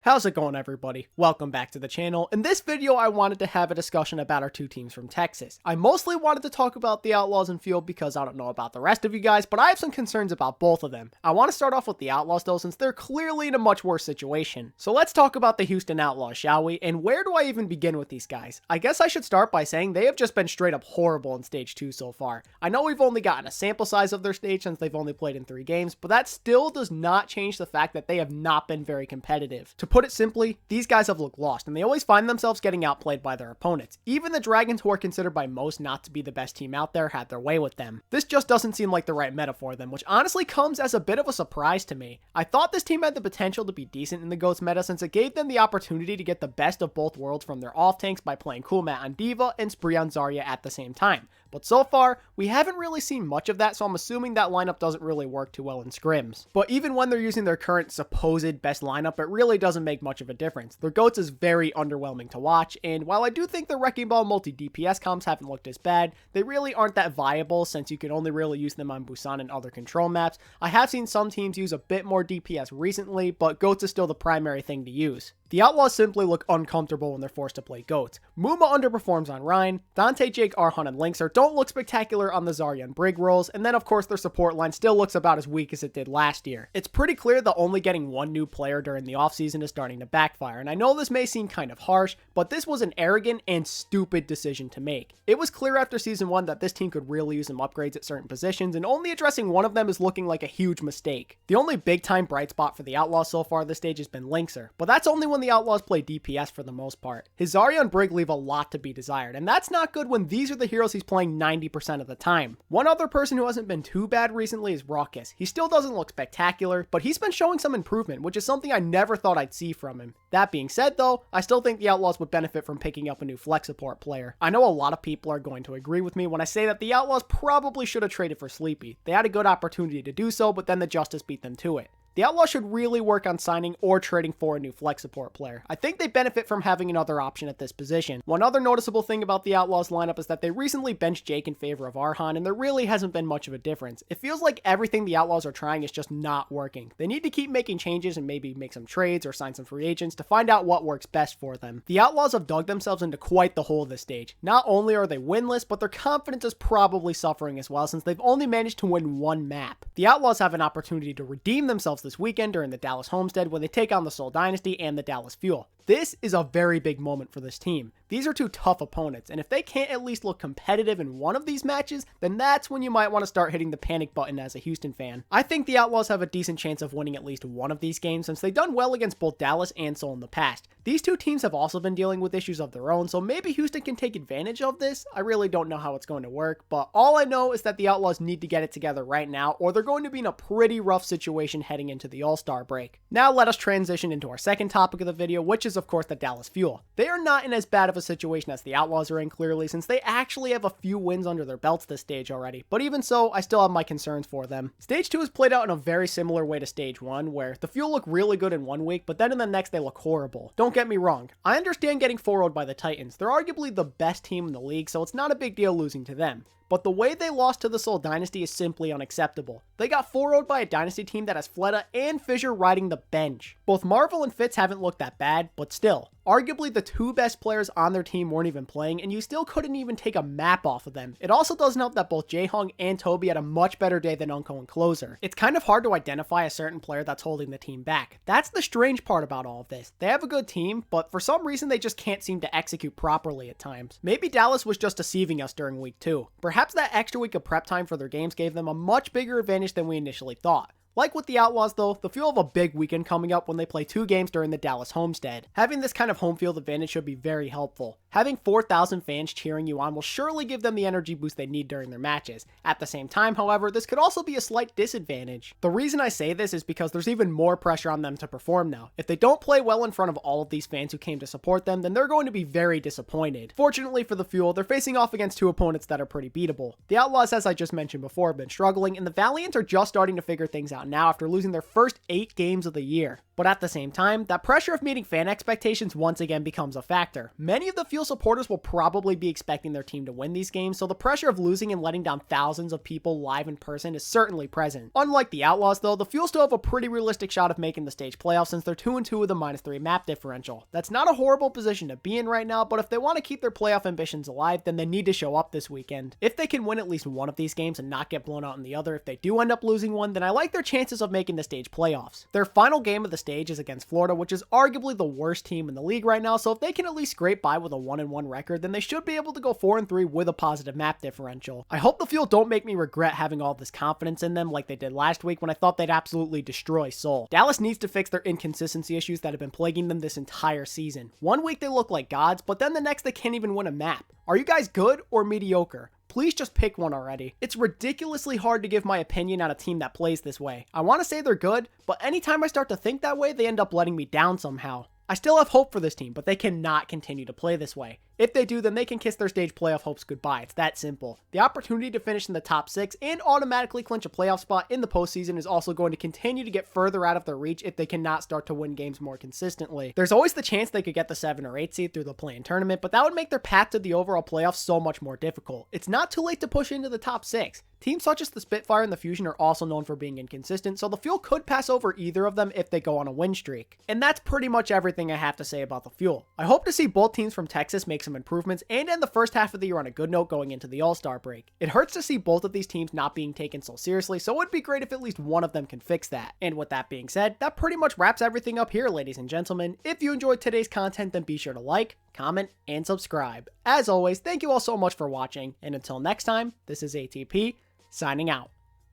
How's it going, everybody? Welcome back to the channel. In this video, I wanted to have a discussion about our two teams from Texas. I mostly wanted to talk about the Outlaws and Field because I don't know about the rest of you guys, but I have some concerns about both of them. I want to start off with the Outlaws though, since they're clearly in a much worse situation. So let's talk about the Houston Outlaws, shall we? And where do I even begin with these guys? I guess I should start by saying they have just been straight up horrible in Stage 2 so far. I know we've only gotten a sample size of their stage since they've only played in 3 games, but that still does not change the fact that they have not been very competitive. To put it simply, these guys have looked lost, and they always find themselves getting outplayed by their opponents. Even the Dragons, who are considered by most not to be the best team out there, had their way with them. This just doesn't seem like the right meta for them, which honestly comes as a bit of a surprise to me. I thought this team had the potential to be decent in the GOATS meta since it gave them the opportunity to get the best of both worlds from their off tanks by playing Cool Matt on D.Va and Spree on Zarya at the same time. But so far, we haven't really seen much of that, so I'm assuming that lineup doesn't really work too well in scrims. But even when they're using their current supposed best lineup, it really doesn't make much of a difference. Their GOATS is very underwhelming to watch, and while I do think the Wrecking Ball multi-DPS comps haven't looked as bad, they really aren't that viable since you can only really use them on Busan and other control maps. I have seen some teams use a bit more DPS recently, but GOATS is still the primary thing to use. The Outlaws simply look uncomfortable when they're forced to play GOATS. Muma underperforms on Rhine, Dante, Jake, Arhan, and Linkser don't look spectacular on the Zarya and Brig roles, and then of course their support line still looks about as weak as it did last year. It's pretty clear that only getting one new player during the offseason is starting to backfire, and I know this may seem kind of harsh, but this was an arrogant and stupid decision to make. It was clear after Season 1 that this team could really use some upgrades at certain positions, and only addressing one of them is looking like a huge mistake. The only big time bright spot for the Outlaws so far this stage has been Linkser, but that's only when the Outlaws play DPS for the most part. His Zarya and Brig leave a lot to be desired, and that's not good when these are the heroes he's playing 90% of the time. One other person who hasn't been too bad recently is Raucus. He still doesn't look spectacular, but he's been showing some improvement, which is something I never thought I'd see from him. That being said though, I still think the Outlaws would benefit from picking up a new flex support player. I know a lot of people are going to agree with me when I say that the Outlaws probably should have traded for Sleepy. They had a good opportunity to do so, but then the Justice beat them to it. The Outlaws should really work on signing or trading for a new flex support player. I think they benefit from having another option at this position. One other noticeable thing about the Outlaws lineup is that they recently benched Jake in favor of Arhan, and there really hasn't been much of a difference. It feels like everything the Outlaws are trying is just not working. They need to keep making changes and maybe make some trades or sign some free agents to find out what works best for them. The Outlaws have dug themselves into quite the hole this stage. Not only are they winless, but their confidence is probably suffering as well since they've only managed to win one map. The Outlaws have an opportunity to redeem themselves this weekend during the Dallas Homestead when they take on the Seoul Dynasty and the Dallas Fuel. This is a very big moment for this team. These are two tough opponents, and if they can't at least look competitive in one of these matches, then that's when you might want to start hitting the panic button as a Houston fan. I think the Outlaws have a decent chance of winning at least one of these games since they've done well against both Dallas and Seoul in the past. These two teams have also been dealing with issues of their own, so maybe Houston can take advantage of this. I really don't know how it's going to work, but all I know is that the Outlaws need to get it together right now, or they're going to be in a pretty rough situation heading into the All-Star break. Now let us transition into our second topic of the video, which is of course the Dallas Fuel. They are not in as bad of a situation as the Outlaws are in clearly, since they actually have a few wins under their belts this stage already, but even so, I still have my concerns for them. Stage 2 is played out in a very similar way to Stage 1, where the Fuel look really good in one week, but then in the next they look horrible. Don't get me wrong, I understand getting 4-0'd by the Titans. They're arguably the best team in the league, so it's not a big deal losing to them. But the way they lost to the Seoul Dynasty is simply unacceptable. They got 4-0'd by a Dynasty team that has Fleta and Fissure riding the bench. Both Marvel and Fitz haven't looked that bad, but still. Arguably the two best players on their team weren't even playing, and you still couldn't even take a map off of them. It also doesn't help that both Jaehong and Toby had a much better day than Unko and Closer. It's kind of hard to identify a certain player that's holding the team back. That's the strange part about all of this. They have a good team, but for some reason they just can't seem to execute properly at times. Maybe Dallas was just deceiving us during week 2. Perhaps that extra week of prep time for their games gave them a much bigger advantage than we initially thought. Like with the Outlaws though, the Fuel have a big weekend coming up when they play 2 games during the Dallas Homestead. Having this kind of home field advantage should be very helpful. Having 4,000 fans cheering you on will surely give them the energy boost they need during their matches. At the same time, however, this could also be a slight disadvantage. The reason I say this is because there's even more pressure on them to perform now. If they don't play well in front of all of these fans who came to support them, then they're going to be very disappointed. Fortunately for the Fuel, they're facing off against 2 opponents that are pretty beatable. The Outlaws, as I just mentioned before, have been struggling, and the Valiants are just starting to figure things out now after losing their first 8 games of the year. But at the same time, that pressure of meeting fan expectations once again becomes a factor. Many of the Fuel supporters will probably be expecting their team to win these games, so the pressure of losing and letting down thousands of people live in person is certainly present. Unlike the Outlaws though, the Fuel still have a pretty realistic shot of making the stage playoffs since they're 2-2 with a -3 map differential. That's not a horrible position to be in right now, but if they want to keep their playoff ambitions alive, then they need to show up this weekend. If they can win at least one of these games and not get blown out in the other, if they do end up losing one, then I like their chances of making the stage playoffs. Their final game of the stage is against Florida, which is arguably the worst team in the league right now, so if they can at least scrape by with a 1-1 record, then they should be able to go 4-3 with a positive map differential. I hope the Fuel don't make me regret having all this confidence in them like they did last week when I thought they'd absolutely destroy Seoul. Dallas needs to fix their inconsistency issues that have been plaguing them this entire season. One week they look like gods, but then the next they can't even win a map. Are you guys good or mediocre? Please just pick one already. It's ridiculously hard to give my opinion on a team that plays this way. I want to say they're good, but anytime I start to think that way, they end up letting me down somehow. I still have hope for this team, but they cannot continue to play this way. If they do, then they can kiss their stage playoff hopes goodbye. It's that simple. The opportunity to finish in the top 6 and automatically clinch a playoff spot in the postseason is also going to continue to get further out of their reach if they cannot start to win games more consistently. There's always the chance they could get the 7 or 8 seed through the play-in tournament, but that would make their path to the overall playoffs so much more difficult. It's not too late to push into the top 6. Teams such as the Spitfire and the Fusion are also known for being inconsistent, so the Fuel could pass over either of them if they go on a win streak. And that's pretty much everything I have to say about the Fuel. I hope to see both teams from Texas make some improvements and end the first half of the year on a good note going into the All-Star break. It hurts to see both of these teams not being taken so seriously, so it would be great if at least one of them can fix that. And with that being said, that pretty much wraps everything up here, ladies and gentlemen. If you enjoyed today's content, then be sure to like, comment, and subscribe. As always, thank you all so much for watching, and until next time, this is ATP, signing out.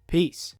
Peace.